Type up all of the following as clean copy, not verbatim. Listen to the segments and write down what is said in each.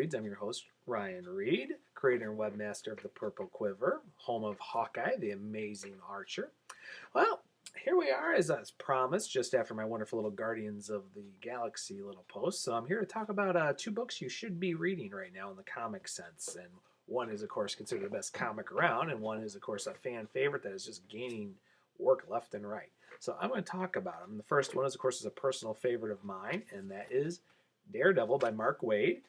Reads. I'm your host, Ryan Reed, creator and webmaster of The Purple Quiver, home of Hawkeye, the amazing archer. Well, here we are, as promised, just after my wonderful little Guardians of the Galaxy little post. So I'm here to talk about two books you should be reading right now in the comic sense. And one is, of course, considered the best comic around, and one is, of course, a fan favorite that is just gaining work left and right. So I'm going to talk about them. The first one is, of course, is a personal favorite of mine, and that is Daredevil by Mark Waid.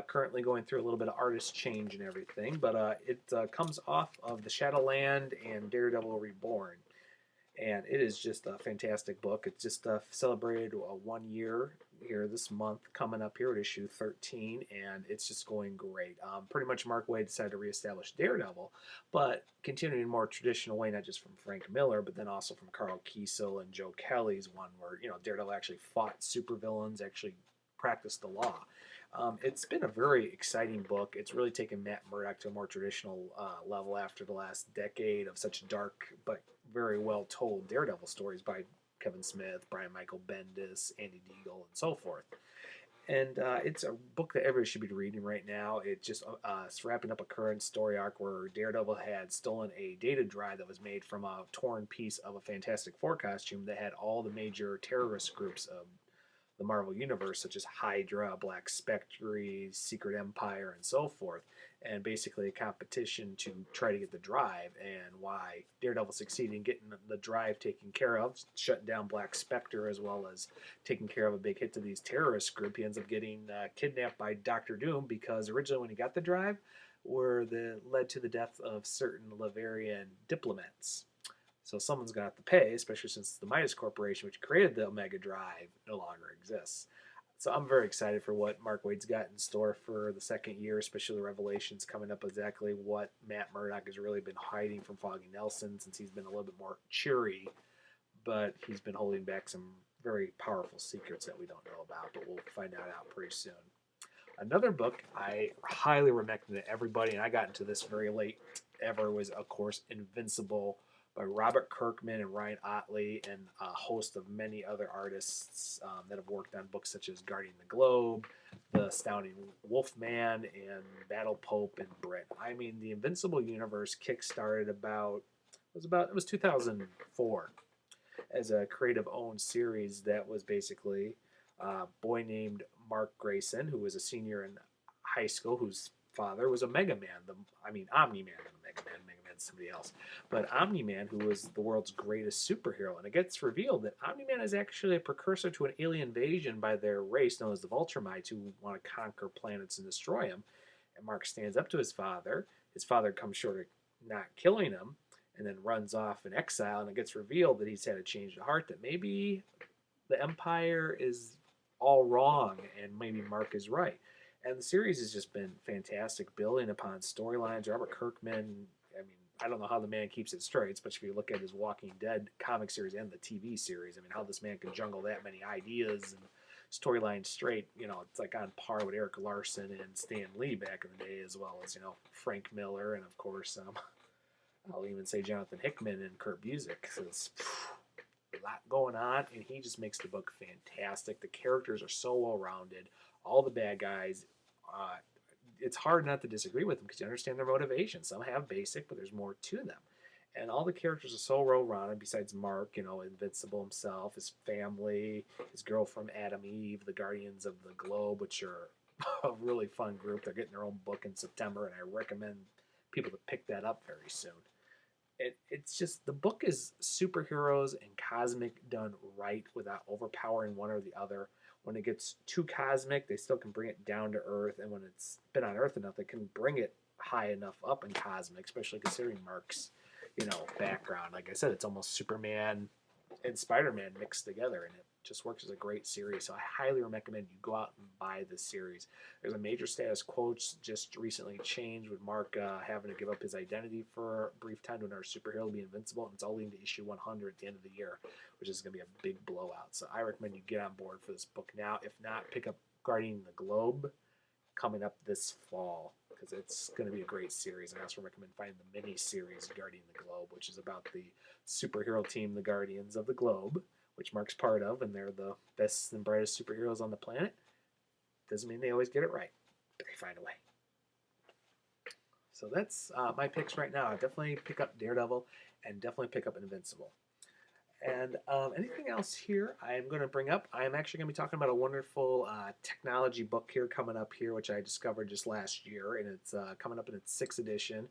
Currently going through a little bit of artist change and everything, but it comes off of the Shadowland and Daredevil Reborn, and it is just a fantastic book. It's just celebrated 1 year here this month, coming up here at issue 13, and it's just going great. Pretty much Mark Waid decided to reestablish Daredevil, but continuing in a more traditional way, not just from Frank Miller, but then also from Carl Kiesel and Joe Kelly's one where, Daredevil actually fought supervillains, actually practiced the law. It's been a very exciting book. It's really taken Matt Murdock to a more traditional level after the last decade of such dark but very well told Daredevil stories by Kevin Smith, Brian Michael Bendis, Andy Deagle, and so forth. And it's a book that everybody should be reading right now. It's wrapping up a current story arc where Daredevil had stolen a data drive that was made from a torn piece of a Fantastic Four costume that had all the major terrorist groups of the Marvel Universe, such as Hydra, Black Spectre, Secret Empire, and so forth, and basically a competition to try to get the drive, and why Daredevil succeeded in getting the drive taken care of, shutting down Black Spectre, as well as taking care of a big hit to these terrorist group. He ends up getting kidnapped by Doctor Doom because originally when he got the drive, led to the death of certain Laverian diplomats. So someone's going to have to pay, especially since the Midas Corporation, which created the Omega Drive, no longer exists. So I'm very excited for what Mark Waid's got in store for the second year, especially the revelations coming up exactly what Matt Murdock has really been hiding from Foggy Nelson, since he's been a little bit more cheery, but he's been holding back some very powerful secrets that we don't know about, but we'll find out pretty soon. Another book I highly recommend to everybody, and I got into this very late ever, was, of course, Invincible by Robert Kirkman and Ryan Ottley, and a host of many other artists that have worked on books such as Guarding the Globe, The Astounding Wolfman, and Battle Pope and Brit. I mean, the Invincible universe kickstarted it was 2004 as a creative owned series that was basically a boy named Mark Grayson, who was a senior in high school, whose father was a Mega Man, Omni-Man, Mega Man's somebody else, but Omni-Man, who was the world's greatest superhero. And it gets revealed that Omni-Man is actually a precursor to an alien invasion by their race known as the Vultramites, who want to conquer planets and destroy them. And Mark stands up to his father. His father comes short of not killing him, and then runs off in exile. And it gets revealed that he's had a change of heart, that maybe the Empire is all wrong, and maybe Mark is right. And the series has just been fantastic, building upon storylines. Robert Kirkman, I don't know how the man keeps it straight, especially if you look at his Walking Dead comic series and the TV series. How this man can jungle that many ideas and storylines straight, it's like on par with Eric Larson and Stan Lee back in the day, as well as, Frank Miller, and of course, I'll even say Jonathan Hickman and Kurt Busiek. So it's a lot going on, and he just makes the book fantastic. The characters are so well-rounded. All the bad guys, it's hard not to disagree with them because you understand their motivation. Some have basic, but there's more to them. And all the characters are so well-rounded, besides Mark, Invincible himself, his family, his girlfriend Adam Eve, the Guardians of the Globe, which are a really fun group. They're getting their own book in September, and I recommend people to pick that up very soon. It's just, the book is superheroes and cosmic done right without overpowering one or the other. When it gets too cosmic, they still can bring it down to Earth, and when it's been on Earth enough, they can bring it high enough up in cosmic, especially considering Mark's, background. Like I said, it's almost Superman and Spider-Man mixed together, and it just works as a great series. So I highly recommend you go out and buy this series. There's a major status quo just recently changed with Mark having to give up his identity for a brief time to another superhero to be invincible, and it's all leading to issue 100 at the end of the year, which is going to be a big blowout. So I recommend you get on board for this book now. If not, pick up Guardian the Globe coming up this fall, because it's going to be a great series. And I also recommend finding the mini-series Guardian the Globe, which is about the superhero team, the Guardians of the Globe, which Mark's part of, and they're the best and brightest superheroes on the planet. Doesn't mean they always get it right. but they find a way. So that's my picks right now. Definitely pick up Daredevil and definitely pick up Invincible. And anything else here I'm going to bring up? I'm actually going to be talking about a wonderful technology book here coming up here, which I discovered just last year, and it's coming up in its 6th edition,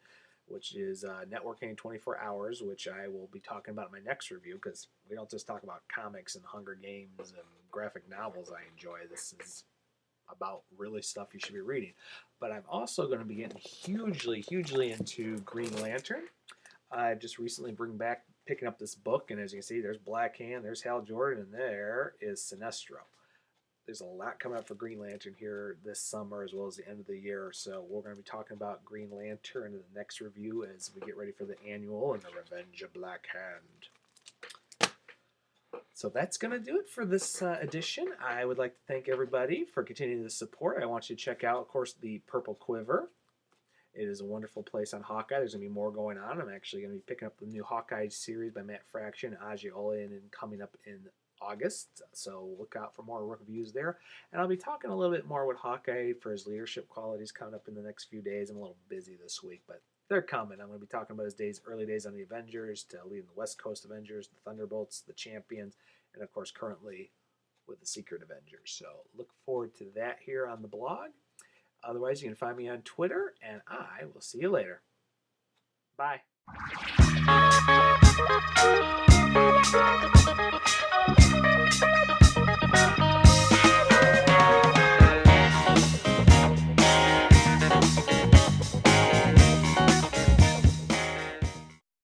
which is Networking 24 Hours, which I will be talking about in my next review because we don't just talk about comics and Hunger Games and graphic novels I enjoy. This is about really stuff you should be reading. But I'm also going to be getting hugely into Green Lantern. I've just recently picking up this book, and as you can see, there's Black Hand, there's Hal Jordan, and there is Sinestro. There's a lot coming up for Green Lantern here this summer as well as the end of the year. So we're going to be talking about Green Lantern in the next review as we get ready for the annual and the Revenge of Black Hand. So that's going to do it for this edition. I would like to thank everybody for continuing to support. I want you to check out, of course, the Purple Quiver. It is a wonderful place on Hawkeye. There's going to be more going on. I'm actually going to be picking up the new Hawkeye series by Matt Fraction, Aji Olin, and coming up in August. So look out for more reviews there. And I'll be talking a little bit more with Hawkeye for his leadership qualities coming up in the next few days. I'm a little busy this week, but they're coming. I'm going to be talking about his early days on the Avengers, to leading the West Coast Avengers, the Thunderbolts, the Champions, and of course currently with the Secret Avengers. So look forward to that here on the blog. Otherwise, you can find me on Twitter, and I will see you later. Bye.